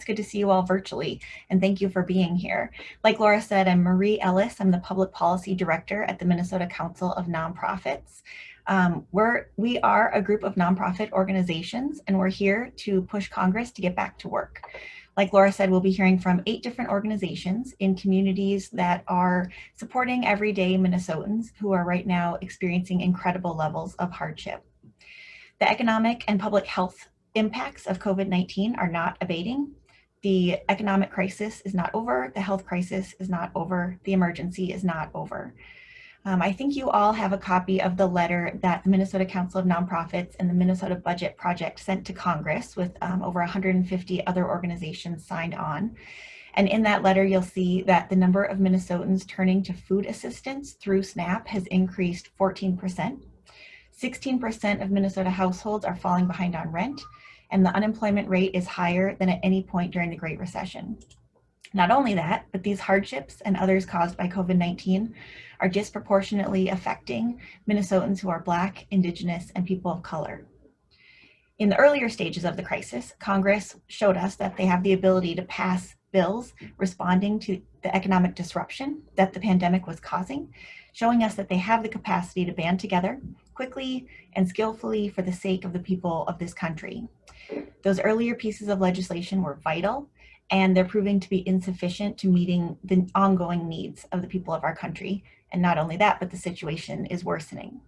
good to see you all virtually, and thank you for being here. Like Laura said, I'm Marie Ellis. I'm the Public Policy Director at the Minnesota Council of Nonprofits. We are a group of nonprofit organizations, and we're here to push Congress to get back to work. Like Laura said, we'll be hearing from 8 different organizations in communities that are supporting everyday Minnesotans who are right now experiencing incredible levels of hardship. The economic and public health impacts of COVID-19 are not abating. The economic crisis is not over. The health crisis is not over. The emergency is not over. I think you all have a copy of the letter that the Minnesota Council of Nonprofits and the Minnesota Budget Project sent to Congress with over 150 other organizations signed on. And in that letter, you'll see that the number of Minnesotans turning to food assistance through SNAP has increased 14%. 16% of Minnesota households are falling behind on rent, and the unemployment rate is higher than at any point during the Great Recession. Not only that, but these hardships and others caused by COVID-19 are disproportionately affecting Minnesotans who are Black, Indigenous, and people of color. In the earlier stages of the crisis, Congress showed us that they have the ability to pass bills responding to the economic disruption that the pandemic was causing, showing us that they have the capacity to band together quickly and skillfully for the sake of the people of this country. Those earlier pieces of legislation were vital, and they're proving to be insufficient to meeting the ongoing needs of the people of our country. And not only that, but the situation is worsening.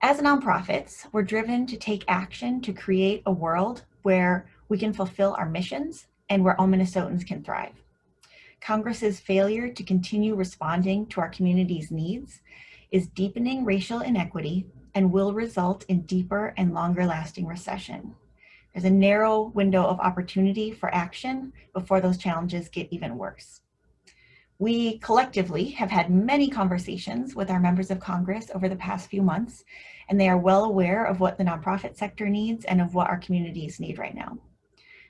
As nonprofits, we're driven to take action to create a world where we can fulfill our missions and where all Minnesotans can thrive. Congress's failure to continue responding to our community's needs is deepening racial inequity and will result in deeper and longer lasting recession. There's a narrow window of opportunity for action before those challenges get even worse. We collectively have had many conversations with our members of Congress over the past few months, and they are well aware of what the nonprofit sector needs and of what our communities need right now.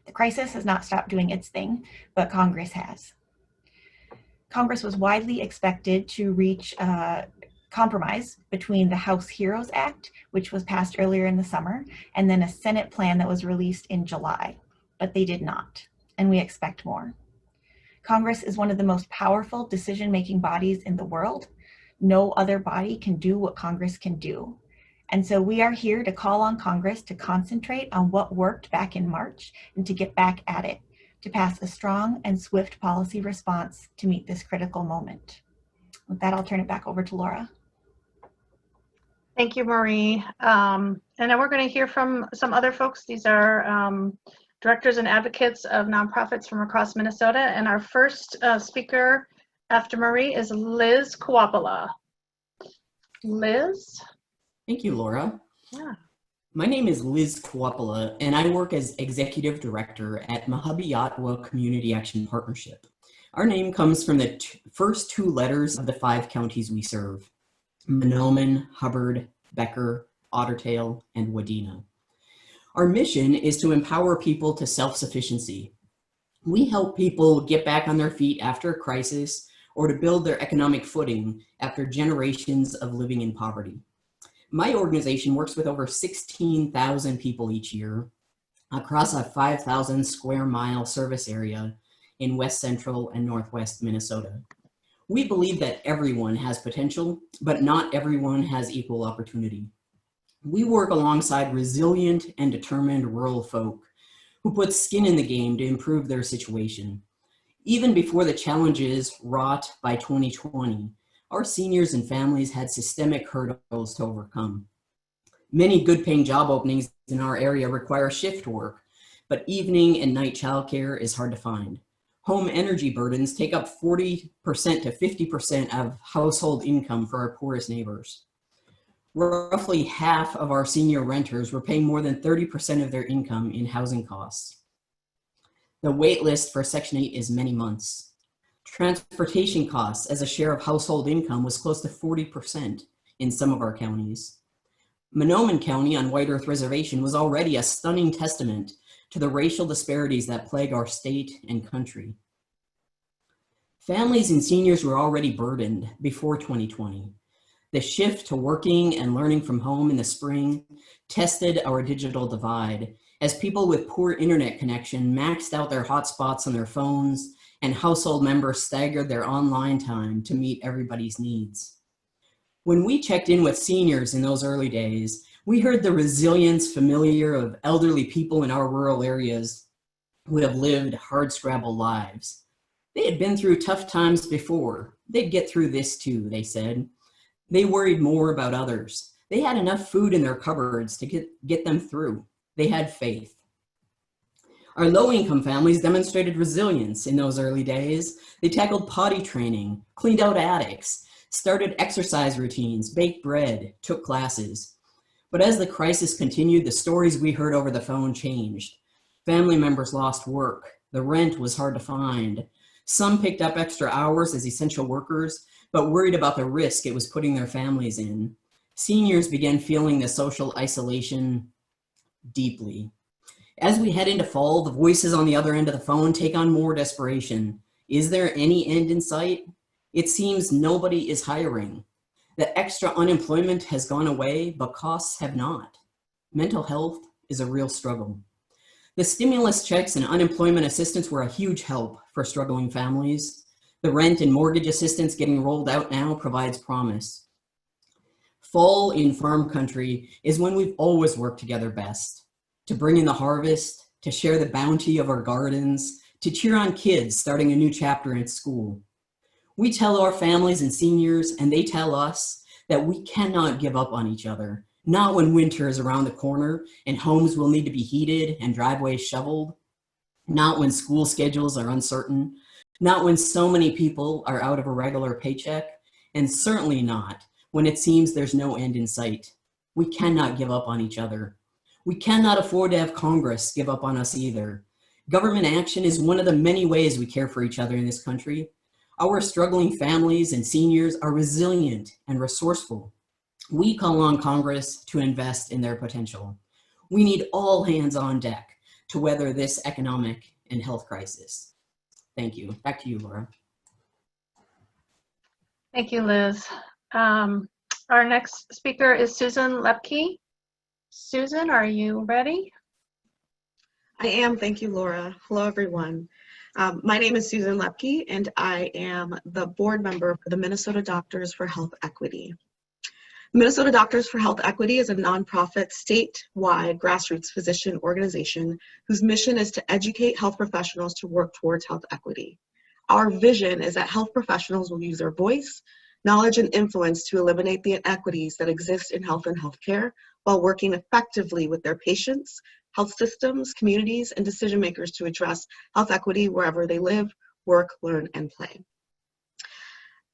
The crisis has not stopped doing its thing, but Congress has. Congress was widely expected to reach a compromise between the House HEROES Act, which was passed earlier in the summer, and then a Senate plan that was released in July, but they did not, and we expect more. Congress is one of the most powerful decision-making bodies in the world. No other body can do what Congress can do. And so we are here to call on Congress to concentrate on what worked back in March and to get back at it, to pass a strong and swift policy response to meet this critical moment. With that, I'll turn it back over to Laura. Thank you, Marie. And now we're going to hear from some other folks. These are directors and advocates of nonprofits from across Minnesota. And our first speaker after Marie is Liz Kuopala. Liz? Thank you, Laura. Yeah. My name is Liz Kuopala, and I work as Executive Director at Mahabi-Ottawa Community Action Partnership. Our name comes from the first 2 letters of the 5 counties we serve: Mahnomen, Hubbard, Becker, Ottertail, and Wadena. Our mission is to empower people to self-sufficiency. We help people get back on their feet after a crisis or to build their economic footing after generations of living in poverty. My organization works with over 16,000 people each year across a 5,000 square mile service area in West Central and Northwest Minnesota. We believe that everyone has potential, but not everyone has equal opportunity. We work alongside resilient and determined rural folk who put skin in the game to improve their situation. Even before the challenges wrought by 2020, our seniors and families had systemic hurdles to overcome. Many good-paying job openings in our area require shift work, but evening and night childcare is hard to find. Home energy burdens take up 40% to 50% of household income for our poorest neighbors. Roughly half of our senior renters were paying more than 30% of their income in housing costs. The wait list for Section 8 is many months. Transportation costs as a share of household income was close to 40% in some of our counties. Mahnomen County on White Earth Reservation was already a stunning testament to the racial disparities that plague our state and country. Families and seniors were already burdened before 2020. The shift to working and learning from home in the spring tested our digital divide as people with poor internet connection maxed out their hotspots on their phones and household members staggered their online time to meet everybody's needs. When we checked in with seniors in those early days, we heard the resilience familiar of elderly people in our rural areas who have lived hard-scrabble lives. They had been through tough times before. They'd get through this too, they said. They worried more about others. They had enough food in their cupboards to get them through. They had faith. Our low-income families demonstrated resilience in those early days. They tackled potty training, cleaned out attics, started exercise routines, baked bread, took classes. But as the crisis continued, the stories we heard over the phone changed. Family members lost work. The rent was hard to find. Some picked up extra hours as essential workers, but worried about the risk it was putting their families in. Seniors began feeling the social isolation deeply. As we head into fall, the voices on the other end of the phone take on more desperation. Is there any end in sight? It seems nobody is hiring. The extra unemployment has gone away, but costs have not. Mental health is a real struggle. The stimulus checks and unemployment assistance were a huge help for struggling families. The rent and mortgage assistance getting rolled out now provides promise. Fall in farm country is when we've always worked together best. To bring in the harvest, to share the bounty of our gardens, to cheer on kids starting a new chapter in school. We tell our families and seniors, and they tell us, that we cannot give up on each other, not when winter is around the corner and homes will need to be heated and driveways shoveled, not when school schedules are uncertain, not when so many people are out of a regular paycheck, and certainly not when it seems there's no end in sight. We cannot give up on each other. We cannot afford to have Congress give up on us either. Government action is one of the many ways we care for each other in this country. Our struggling families and seniors are resilient and resourceful. We call on Congress to invest in their potential. We need all hands on deck to weather this economic and health crisis. Thank you. Back to you, Laura. Thank you, Liz. Our next speaker is Susan Lepke. Susan, are you ready? I am. Thank you, Laura. Hello, everyone. My name is Susan Lepke, and I am the board member for the Minnesota Doctors for Health Equity. Minnesota Doctors for Health Equity is a nonprofit, statewide grassroots physician organization whose mission is to educate health professionals to work towards health equity. Our vision is that health professionals will use their voice, knowledge, and influence to eliminate the inequities that exist in health and healthcare while working effectively with their patients, health systems, communities, and decision makers to address health equity wherever they live, work, learn, and play.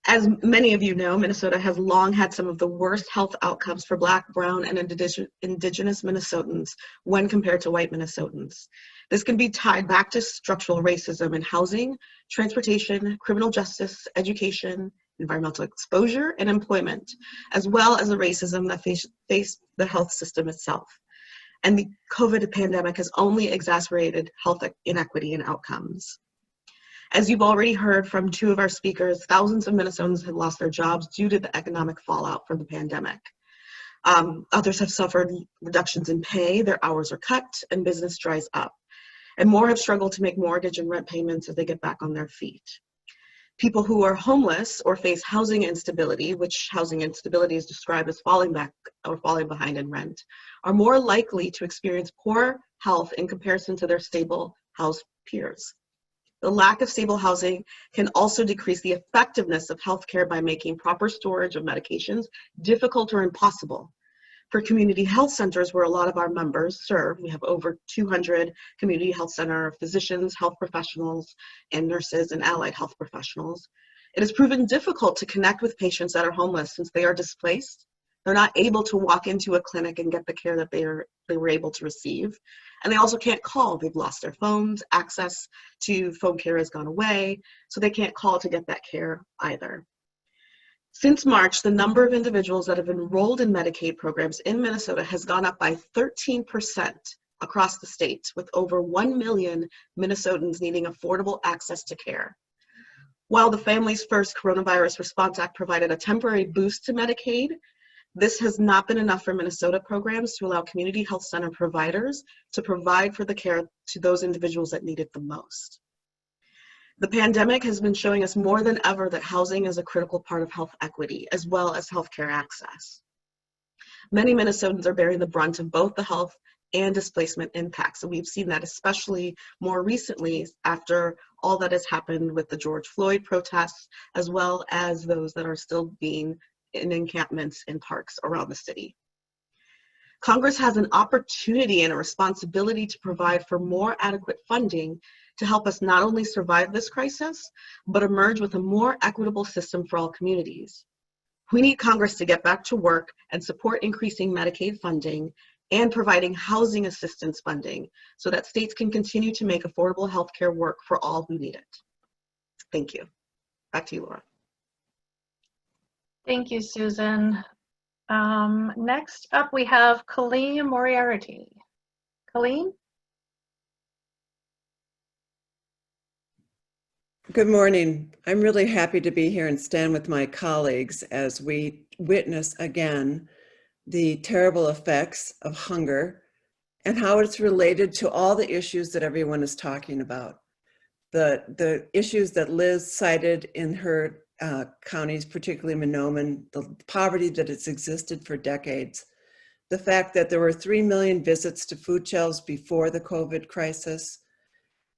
As many of you know, Minnesota has long had some of the worst health outcomes for Black, Brown, and Indigenous Minnesotans when compared to white Minnesotans. This can be tied back to structural racism in housing, transportation, criminal justice, education, environmental exposure, and employment, as well as the racism that faced the health system itself. And the COVID pandemic has only exacerbated health inequity and outcomes. As you've already heard from two of our speakers, thousands of Minnesotans have lost their jobs due to the economic fallout from the pandemic. Others have suffered reductions in pay, their hours are cut, and business dries up. And more have struggled to make mortgage and rent payments as they get back on their feet. People who are homeless or face housing instability, which housing instability is described as falling back or falling behind in rent, are more likely to experience poor health in comparison to their stable house peers. The lack of stable housing can also decrease the effectiveness of healthcare by making proper storage of medications difficult or impossible. For community health centers where a lot of our members serve, we have over 200 community health center physicians, health professionals, and nurses and allied health professionals. It has proven difficult to connect with patients that are homeless since they are displaced. They're not able to walk into a clinic and get the care that they were able to receive. And they also can't call. They've lost their phones. Access to phone care has gone away, so they can't call to get that care either. Since March, the number of individuals that have enrolled in Medicaid programs in Minnesota has gone up by 13% across the state, with over 1 million Minnesotans needing affordable access to care. While the Families First Coronavirus Response Act provided a temporary boost to Medicaid, This has not been enough for Minnesota programs to allow community health center providers to provide for the care to those individuals that need it the most. The pandemic has been showing us more than ever that housing is a critical part of health equity, as well as healthcare access. Many Minnesotans are bearing the brunt of both the health and displacement impacts, and we've seen that especially more recently after all that has happened with the George Floyd protests, as well as those that are still being in encampments in parks around the city. Congress has an opportunity and a responsibility to provide for more adequate funding to help us not only survive this crisis, but emerge with a more equitable system for all communities. We need Congress to get back to work and support increasing Medicaid funding and providing housing assistance funding so that states can continue to make affordable health care work for all who need it. Thank you. Back to you, Laura. Thank you, Susan. Next up, we have Colleen Moriarty. Colleen? Good morning. I'm really happy to be here and stand with my colleagues as we witness again the terrible effects of hunger and how it's related to all the issues that everyone is talking about. The issues that Liz cited in her counties, particularly Monoman, the poverty that has existed for decades, the fact that there were 3 million visits to food shelves before the COVID crisis,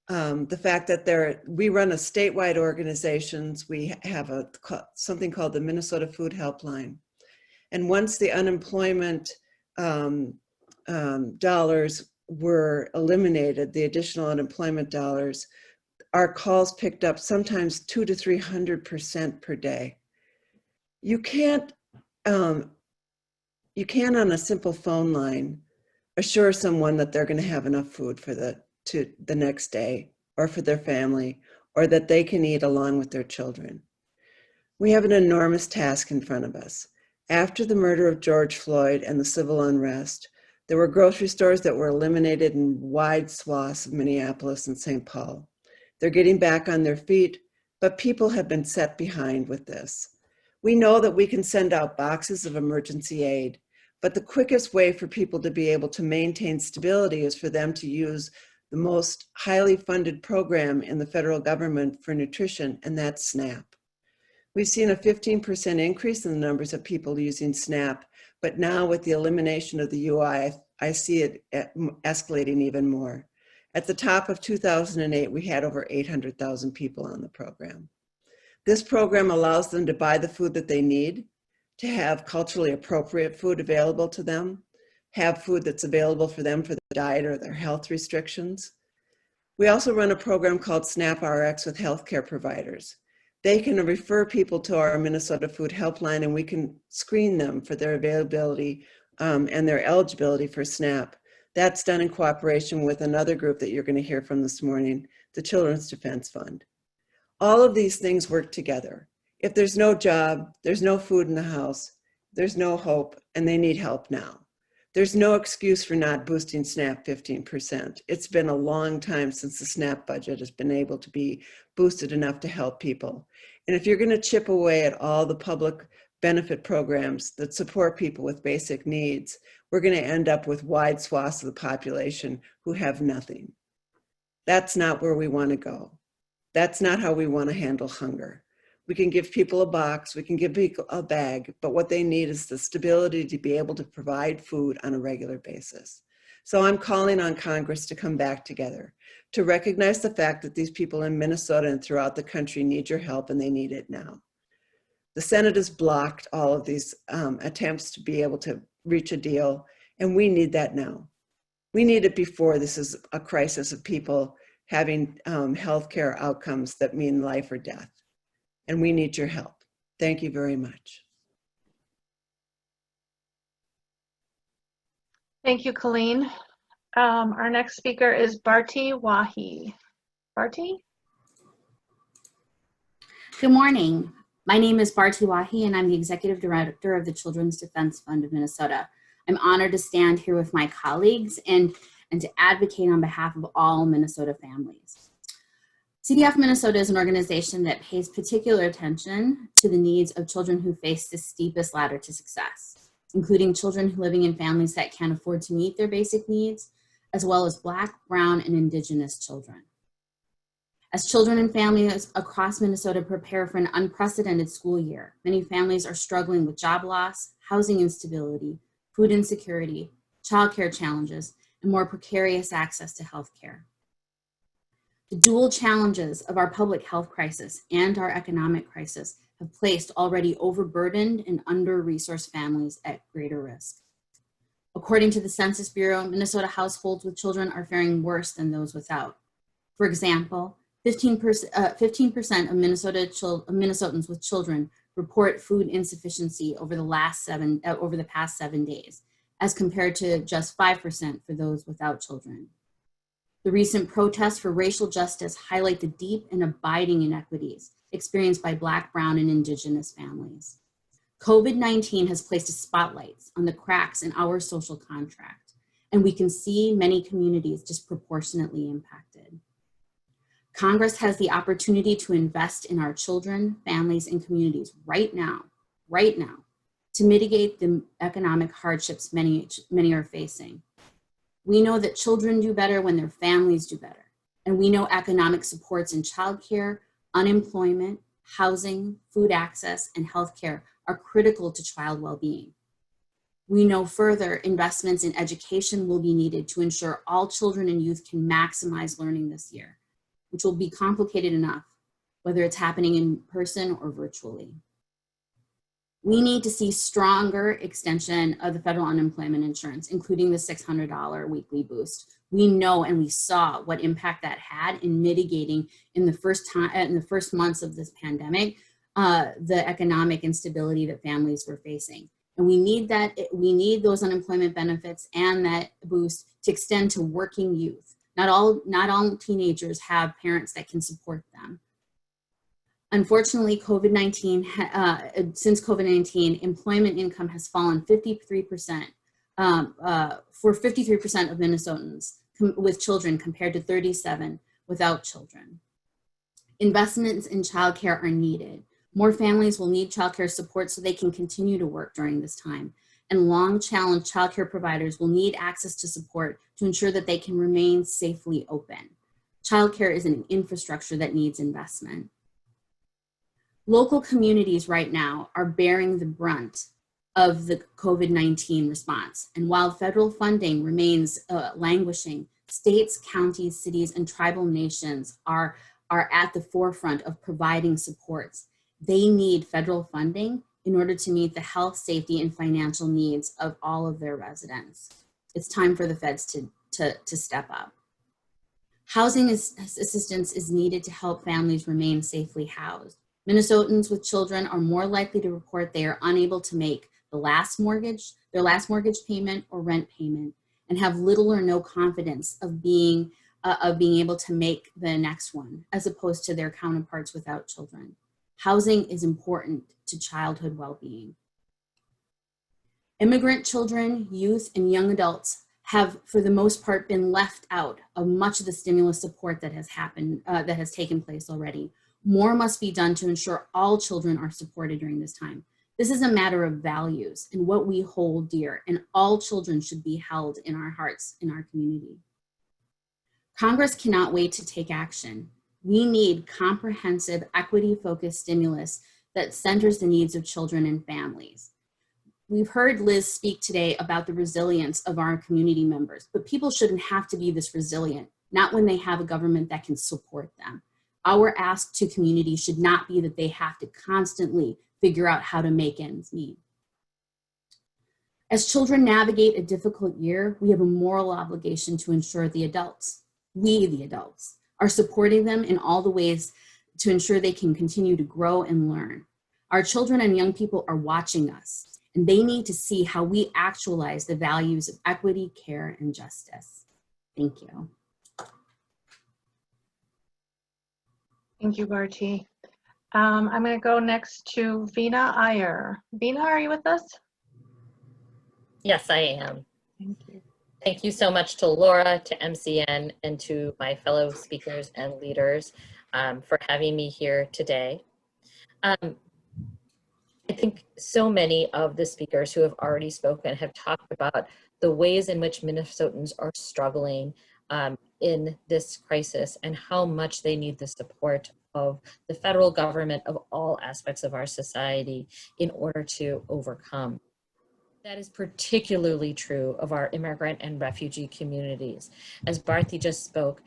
the fact that we run a statewide organizations. We have something called the Minnesota Food Helpline. And once the unemployment dollars were eliminated, the additional unemployment dollars, our calls picked up sometimes 200 to 300% per day. You can't on a simple phone line assure someone that they're going to have enough food for the next day or for their family, or that they can eat along with their children. We have an enormous task in front of us. After the murder of George Floyd and the civil unrest, there were grocery stores that were eliminated in wide swaths of Minneapolis and St. Paul. They're getting back on their feet, but people have been set behind with this. We know that we can send out boxes of emergency aid, but the quickest way for people to be able to maintain stability is for them to use the most highly funded program in the federal government for nutrition, and that's SNAP. We've seen a 15% increase in the numbers of people using SNAP, but now with the elimination of the UI, I see it escalating even more. At the top of 2008, we had over 800,000 people on the program. This program allows them to buy the food that they need, to have culturally appropriate food available to them, have food that's available for them for their diet or their health restrictions. We also run a program called SNAP RX with healthcare providers. They can refer people to our Minnesota Food Helpline, and we can screen them for their availability and their eligibility for SNAP. That's done in cooperation with another group that you're going to hear from this morning, the Children's Defense Fund. All of these things work together. If there's no job, there's no food in the house, there's no hope, and they need help now. There's no excuse for not boosting SNAP 15%. It's been a long time since the SNAP budget has been able to be boosted enough to help people. And if you're going to chip away at all the public benefit programs that support people with basic needs, we're going to end up with wide swaths of the population who have nothing. That's not where we want to go. That's not how we want to handle hunger. We can give people a box, we can give people a bag, but what they need is the stability to be able to provide food on a regular basis. So I'm calling on Congress to come back together, to recognize the fact that these people in Minnesota and throughout the country need your help, and they need it now. The Senate has blocked all of these attempts to be able to reach a deal, and we need that now. We need it before this is a crisis of people having healthcare outcomes that mean life or death. And we need your help. Thank you very much. Thank you, Colleen. Our next speaker is Bharti Wahi. Bharti? Good morning. My name is Bharti Wahi, and I'm the Executive Director of the Children's Defense Fund of Minnesota. I'm honored to stand here with my colleagues and to advocate on behalf of all Minnesota families. CDF Minnesota is an organization that pays particular attention to the needs of children who face the steepest ladder to success. including children living in families that can't afford to meet their basic needs, as well as Black, Brown, and Indigenous children. As children and families across Minnesota prepare for an unprecedented school year, many families are struggling with job loss, housing instability, food insecurity, childcare challenges, and more precarious access to health care. The dual challenges of our public health crisis and our economic crisis have placed already overburdened and under-resourced families at greater risk. According to the Census Bureau, Minnesota households with children are faring worse than those without. For example, 15% of Minnesotans with children report food insufficiency over the past 7 days, as compared to just 5% for those without children. The recent protests for racial justice highlight the deep and abiding inequities experienced by Black, Brown, and Indigenous families. COVID-19 has placed a spotlight on the cracks in our social contract, and we can see many communities disproportionately impacted. Congress has the opportunity to invest in our children, families, and communities right now, to mitigate the economic hardships many are facing. We know that children do better when their families do better. And we know economic supports in childcare, unemployment, housing, food access, and healthcare are critical to child well-being. We know further investments in education will be needed to ensure all children and youth can maximize learning this year, which will be complicated enough, whether it's happening in person or virtually. We need to see stronger extension of the federal unemployment insurance, including the $600 weekly boost. We know and we saw what impact that had in mitigating in the first months of this pandemic, the economic instability that families were facing. And we need those unemployment benefits and that boost to extend to working youth. Not all teenagers have parents that can support them. Unfortunately, since COVID-19, employment income has fallen 53% for 53% of Minnesotans with children compared to 37% without children. Investments in childcare are needed. More families will need childcare support so they can continue to work during this time. And long-challenged childcare providers will need access to support to ensure that they can remain safely open. Childcare is an infrastructure that needs investment. Local communities right now are bearing the brunt of the COVID-19 response. And while federal funding remains languishing, states, counties, cities, and tribal nations are at the forefront of providing supports. They need federal funding in order to meet the health, safety, and financial needs of all of their residents. It's time for the feds to step up. Housing assistance is needed to help families remain safely housed. Minnesotans with children are more likely to report they are unable to make their last mortgage payment or rent payment, and have little or no confidence of being able to make the next one, as opposed to their counterparts without children. Housing is important to childhood well-being. Immigrant children, youth, and young adults have, for the most part, been left out of much of the stimulus support that has taken place already. More must be done to ensure all children are supported during this time. This is a matter of values and what we hold dear, and all children should be held in our hearts in our community. Congress cannot wait to take action. We need comprehensive, equity-focused stimulus that centers the needs of children and families. We've heard Liz speak today about the resilience of our community members, but people shouldn't have to be this resilient, not when they have a government that can support them. Our ask to communities should not be that they have to constantly figure out how to make ends meet. As children navigate a difficult year, we have a moral obligation to ensure the adults, are supporting them in all the ways to ensure they can continue to grow and learn. Our children and young people are watching us, and they need to see how we actualize the values of equity, care, and justice. Thank you. Thank you, Barty. I'm going to go next to Vina Iyer. Vina, are you with us? Yes, I am. Thank you. Thank you so much to Laura, to MCN, and to my fellow speakers and leaders for having me here today. I think so many of the speakers who have already spoken have talked about the ways in which Minnesotans are struggling in this crisis and how much they need the support of the federal government, of all aspects of our society, in order to overcome. That is particularly true of our immigrant and refugee communities. As Bharti just spoke,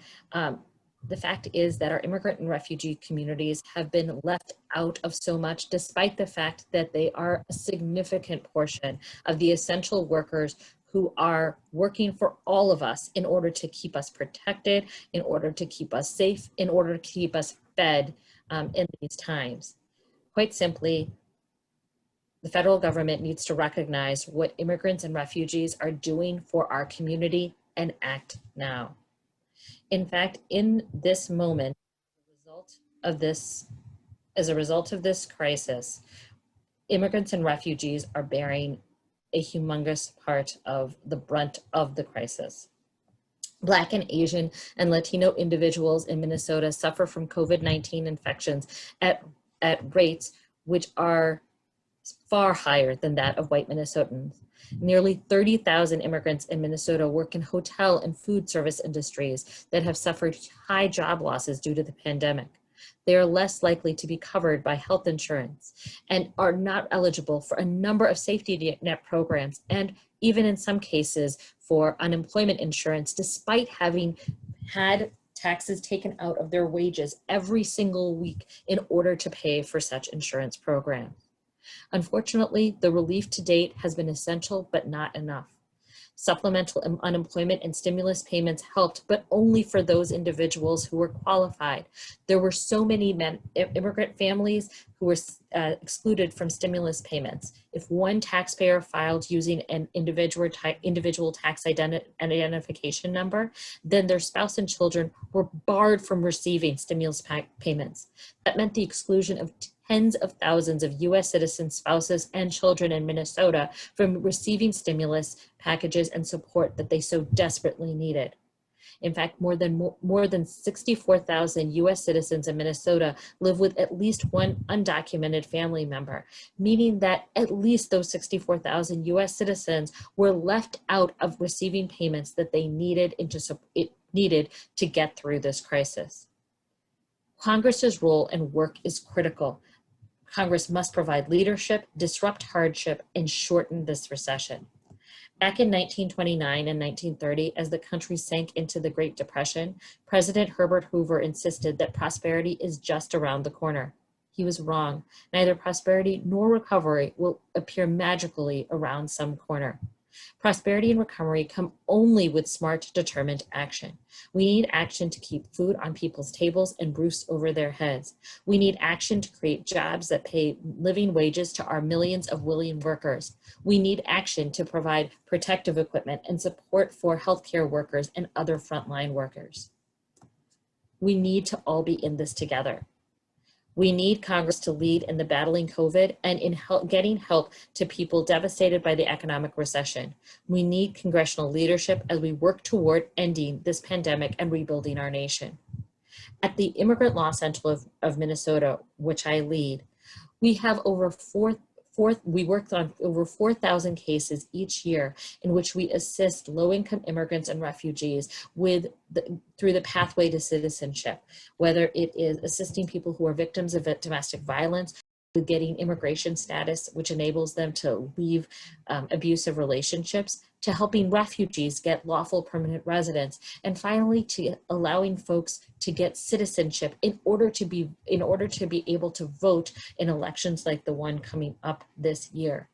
the fact is that our immigrant and refugee communities have been left out of so much, despite the fact that they are a significant portion of the essential workers who are working for all of us in order to keep us protected, in order to keep us safe, in order to keep us fed in these times. Quite simply, the federal government needs to recognize what immigrants and refugees are doing for our community and act now. In fact, in this moment, as a result of this crisis, immigrants and refugees are bearing a humongous part of the brunt of the crisis. Black and Asian and Latino individuals in Minnesota suffer from COVID-19 infections at rates which are far higher than that of white Minnesotans. Nearly 30,000 immigrants in Minnesota work in hotel and food service industries that have suffered high job losses due to the pandemic. They are less likely to be covered by health insurance and are not eligible for a number of safety net programs, and even in some cases for unemployment insurance, despite having had taxes taken out of their wages every single week in order to pay for such insurance programs. Unfortunately, the relief to date has been essential, but not enough. Supplemental unemployment and stimulus payments helped, but only for those individuals who were qualified. There were so many immigrant families who were excluded from stimulus payments. If one taxpayer filed using an individual tax identification number, then their spouse and children were barred from receiving stimulus payments. That meant the exclusion of tens of thousands of US citizen spouses and children in Minnesota from receiving stimulus packages and support that they so desperately needed. In fact, more than 64,000 US citizens in Minnesota live with at least one undocumented family member, meaning that at least those 64,000 US citizens were left out of receiving payments that they needed to get through this crisis. Congress's role and work is critical. Congress must provide leadership, disrupt hardship, and shorten this recession. Back in 1929 and 1930, as the country sank into the Great Depression, President Herbert Hoover insisted that prosperity is just around the corner. He was wrong. Neither prosperity nor recovery will appear magically around some corner. Prosperity and recovery come only with smart, determined action. We need action to keep food on people's tables and roofs over their heads. We need action to create jobs that pay living wages to our millions of willing workers. We need action to provide protective equipment and support for healthcare workers and other frontline workers. We need to all be in this together. We need Congress to lead in the battling COVID and in getting help to people devastated by the economic recession. We need congressional leadership as we work toward ending this pandemic and rebuilding our nation. At the Immigrant Law Center of Minnesota, which I lead, we have we worked on over 4,000 cases each year in which we assist low-income immigrants and refugees through the pathway to citizenship, whether it is assisting people who are victims of domestic violence, with getting immigration status, which enables them to leave abusive relationships, to helping refugees get lawful permanent residence, and finally to allowing folks to get citizenship in order to be able to vote in elections like the one coming up this year.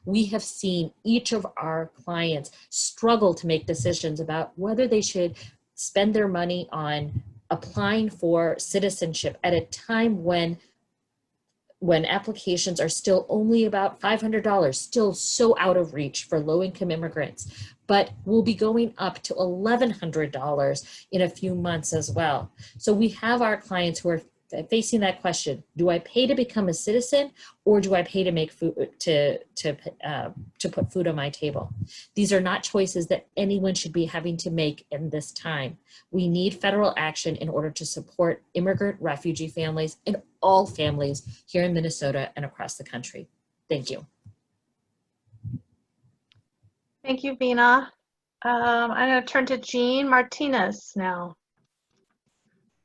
We have seen each of our clients struggle to make decisions about whether they should spend their money on applying for citizenship at a time when applications are still only about $500, still so out of reach for low-income immigrants, but will be going up to $1,100 in a few months as well. So we have our clients who are facing that question: do I pay to become a citizen, or do I pay to make food to put food on my table? These are not choices that anyone should be having to make in this time. We need federal action in order to support immigrant refugee families and all families here in Minnesota and across the country. Thank you. Thank you, Vina. I'm going to turn to Jean Martinez now.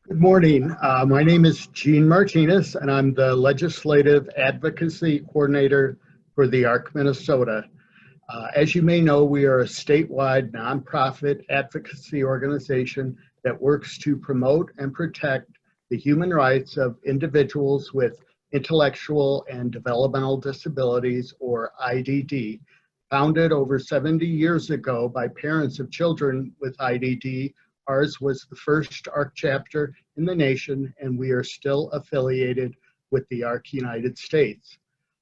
Good morning. My name is Gene Martinez, and I'm the Legislative Advocacy Coordinator for the ARC Minnesota. As you may know, we are a statewide nonprofit advocacy organization that works to promote and protect the human rights of individuals with intellectual and developmental disabilities, or IDD. Founded over 70 years ago by parents of children with IDD, ours was the first ARC chapter in the nation, and we are still affiliated with the ARC United States.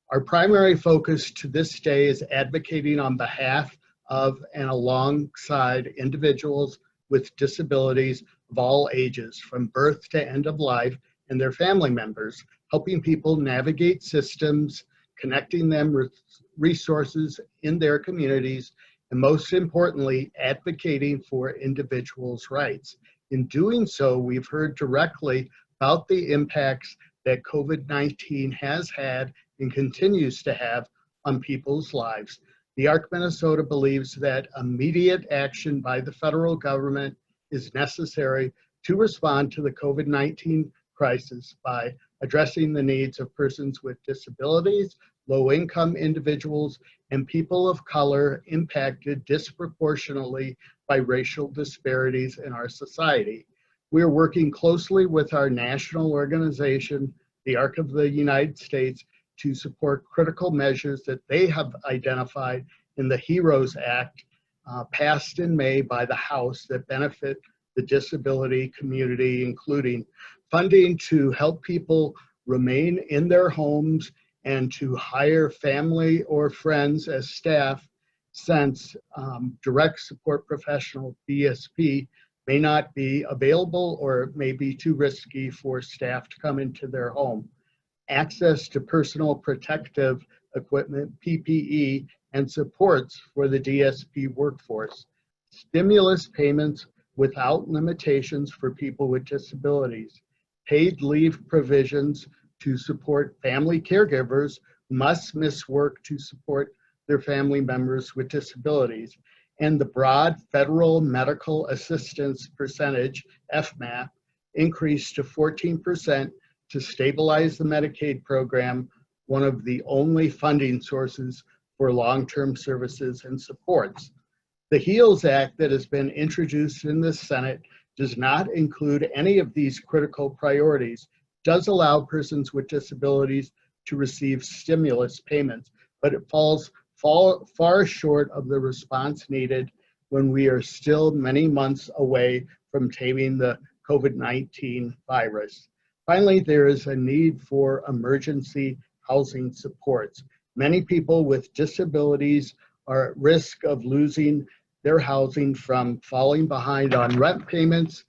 Our primary focus to this day is advocating on behalf of and alongside individuals with disabilities of all ages, from birth to end of life, and their family members, helping people navigate systems, connecting them with resources in their communities, and most importantly, advocating for individuals' rights. In doing so, we've heard directly about the impacts that COVID-19 has had and continues to have on people's lives. The ARC Minnesota believes that immediate action by the federal government is necessary to respond to the COVID-19 crisis by addressing the needs of persons with disabilities, low-income individuals, and people of color impacted disproportionately by racial disparities in our society. We are working closely with our national organization, the ARC of the United States, to support critical measures that they have identified in the HEROES Act, passed in May by the House, that benefit the disability community, including funding to help people remain in their homes and to hire family or friends as staff, since direct support professional, DSP, may not be available or may be too risky for staff to come into their home. Access to personal protective equipment, PPE, and supports for the DSP workforce. Stimulus payments without limitations for people with disabilities. Paid leave provisions to support family caregivers who must miss work to support their family members with disabilities. And the broad federal medical assistance percentage, FMAP, increased to 14% to stabilize the Medicaid program, one of the only funding sources for long-term services and supports. The HEALS Act that has been introduced in the Senate does not include any of these critical priorities, does allow persons with disabilities to receive stimulus payments, but it falls far short of the response needed when we are still many months away from taming the COVID-19 virus. Finally, there is a need for emergency housing supports. Many people with disabilities are at risk of losing their housing from falling behind on rent payments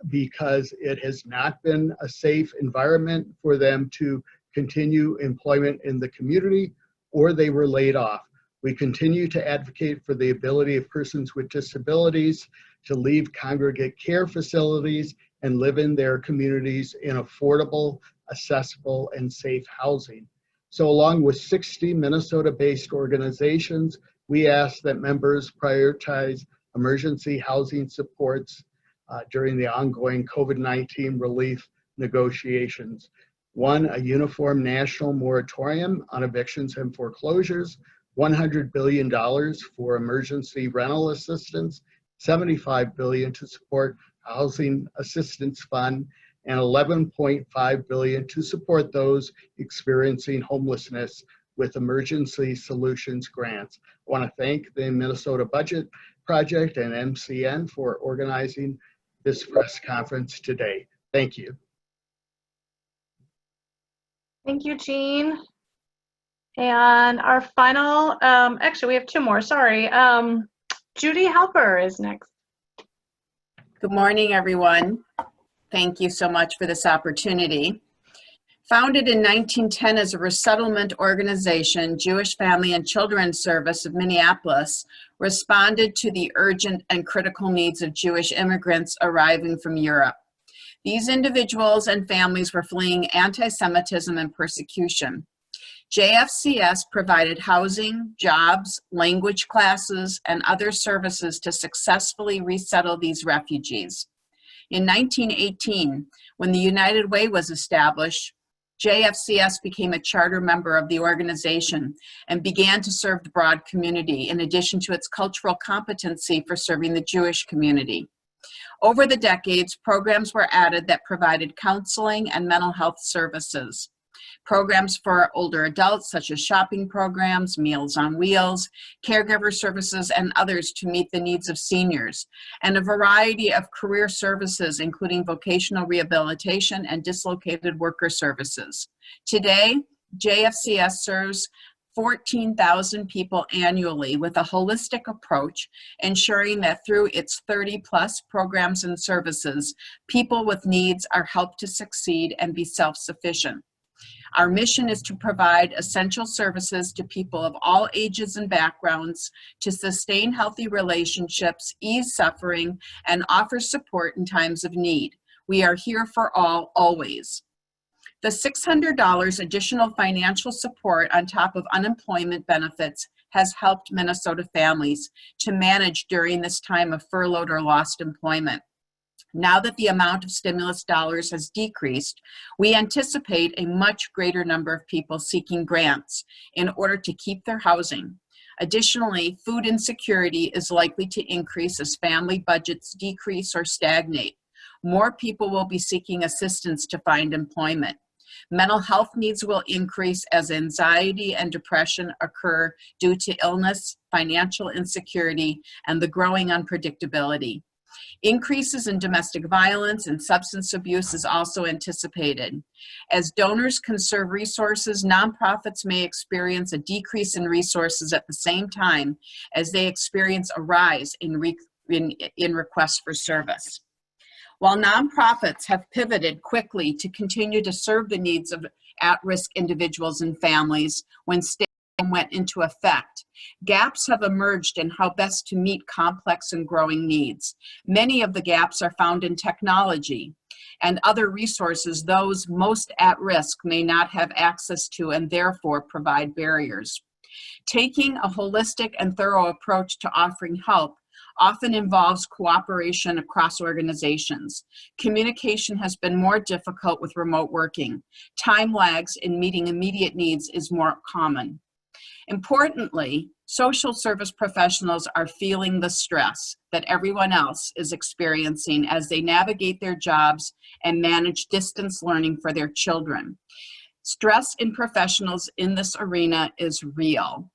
because it has not been a safe environment for them to continue employment in the community, or they were laid off. We continue to advocate for the ability of persons with disabilities to leave congregate care facilities and live in their communities in affordable, accessible, and safe housing. So along with 60 Minnesota-based organizations, we ask that members prioritize emergency housing supports during the ongoing COVID-19 relief negotiations. One, a uniform national moratorium on evictions and foreclosures, $100 billion for emergency rental assistance, $75 billion to support housing assistance fund, and $11.5 billion to support those experiencing homelessness with emergency solutions grants. I want to thank the Minnesota Budget Project and MCN for organizing this press conference today. Thank you. Thank you, Jean. And our final, actually we have two more, sorry. Judy Halper is next. Good morning, everyone. Thank you so much for this opportunity. Founded in 1910 as a resettlement organization, Jewish Family and Children's Service of Minneapolis responded to the urgent and critical needs of Jewish immigrants arriving from Europe. These individuals and families were fleeing anti-Semitism and persecution. JFCS provided housing, jobs, language classes, and other services to successfully resettle these refugees. In 1918, when the United Way was established, JFCS became a charter member of the organization and began to serve the broad community in addition to its cultural competency for serving the Jewish community. Over the decades, programs were added that provided counseling and mental health services. Programs for older adults, such as shopping programs, Meals on Wheels, caregiver services, and others to meet the needs of seniors, and a variety of career services, including vocational rehabilitation and dislocated worker services. Today, JFCS serves 14,000 people annually with a holistic approach, ensuring that through its 30+ programs and services, people with needs are helped to succeed and be self-sufficient. Our mission is to provide essential services to people of all ages and backgrounds to sustain healthy relationships, ease suffering, and offer support in times of need. We are here for all, always. The $600 additional financial support on top of unemployment benefits has helped Minnesota families to manage during this time of furloughed or lost employment. Now that the amount of stimulus dollars has decreased, we anticipate a much greater number of people seeking grants in order to keep their housing. Additionally, food insecurity is likely to increase as family budgets decrease or stagnate. More people will be seeking assistance to find employment. Mental health needs will increase as anxiety and depression occur due to illness, financial insecurity, and the growing unpredictability. Increases in domestic violence and substance abuse is also anticipated. As donors conserve resources, nonprofits may experience a decrease in resources at the same time as they experience a rise in requests for service. While nonprofits have pivoted quickly to continue to serve the needs of at-risk individuals and families when stay-at-home went into effect, gaps have emerged in how best to meet complex and growing needs. Many of the gaps are found in technology and other resources those most at risk may not have access to and therefore provide barriers. Taking a holistic and thorough approach to offering help often involves cooperation across organizations. Communication has been more difficult with remote working. Time lags in meeting immediate needs is more common. Importantly, social service professionals are feeling the stress that everyone else is experiencing as they navigate their jobs and manage distance learning for their children. Stress in professionals in this arena is real.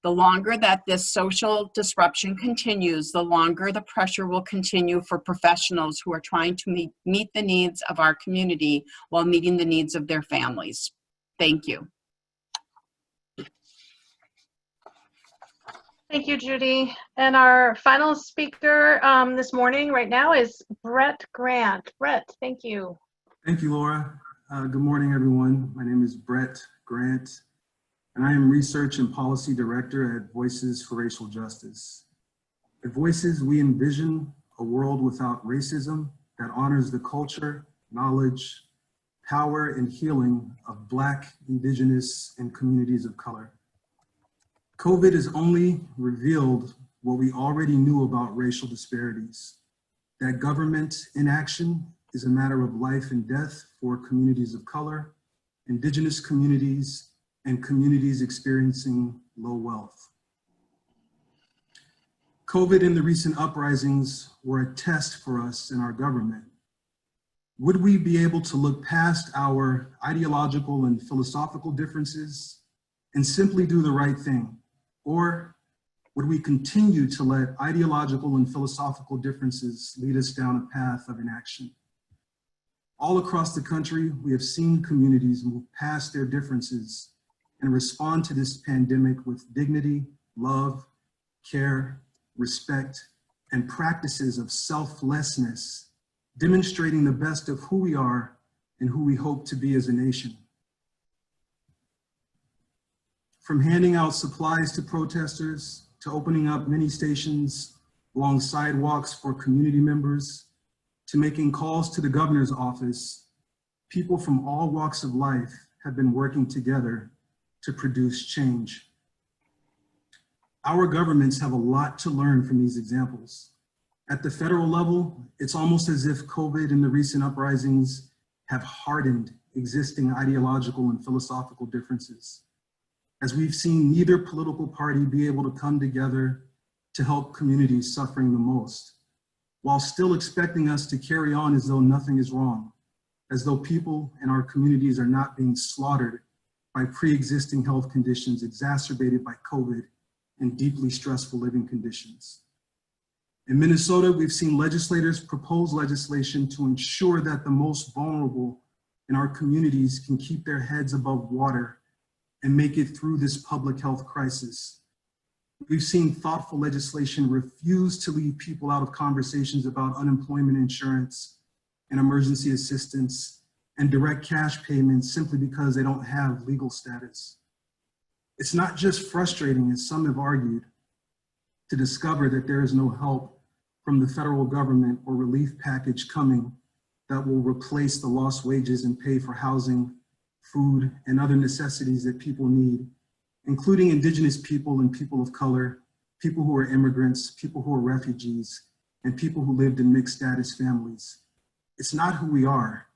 The longer that this social disruption continues, the longer the pressure will continue for professionals who are trying to meet the needs of our community while meeting the needs of their families. Thank you. Thank you, Judy. And our final speaker this morning right now is Brett Grant. Brett, thank you. Thank you, Laura. Good morning, everyone. My name is Brett Grant, and I am Research and Policy Director at Voices for Racial Justice. At Voices, we envision a world without racism that honors the culture, knowledge, power, and healing of Black, Indigenous, and communities of color. COVID has only revealed what we already knew about racial disparities, that government inaction is a matter of life and death for communities of color, Indigenous communities, and communities experiencing low wealth. COVID and the recent uprisings were a test for us in our government. Would we be able to look past our ideological and philosophical differences and simply do the right thing? Or would we continue to let ideological and philosophical differences lead us down a path of inaction? All across the country, we have seen communities move past their differences and respond to this pandemic with dignity, love, care, respect, and practices of selflessness, demonstrating the best of who we are and who we hope to be as a nation. From handing out supplies to protesters, to opening up many stations along sidewalks for community members, to making calls to the governor's office, people from all walks of life have been working together to produce change. Our governments have a lot to learn from these examples. At the federal level, it's almost as if COVID and the recent uprisings have hardened existing ideological and philosophical differences, as we've seen neither political party be able to come together to help communities suffering the most, while still expecting us to carry on as though nothing is wrong, as though people in our communities are not being slaughtered by pre-existing health conditions exacerbated by COVID and deeply stressful living conditions. In Minnesota, we've seen legislators propose legislation to ensure that the most vulnerable in our communities can keep their heads above water and make it through this public health crisis. We've seen thoughtful legislation refuse to leave people out of conversations about unemployment insurance and emergency assistance and direct cash payments simply because they don't have legal status. It's not just frustrating, as some have argued, to discover that there is no help from the federal government or relief package coming that will replace the lost wages and pay for housing, food, and other necessities that people need, including Indigenous people and people of color, people who are immigrants, people who are refugees, and people who lived in mixed status families. It's not who we are,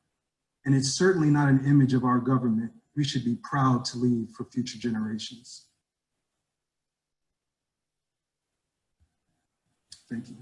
and it's certainly not an image of our government we should be proud to leave for future generations. Thank you.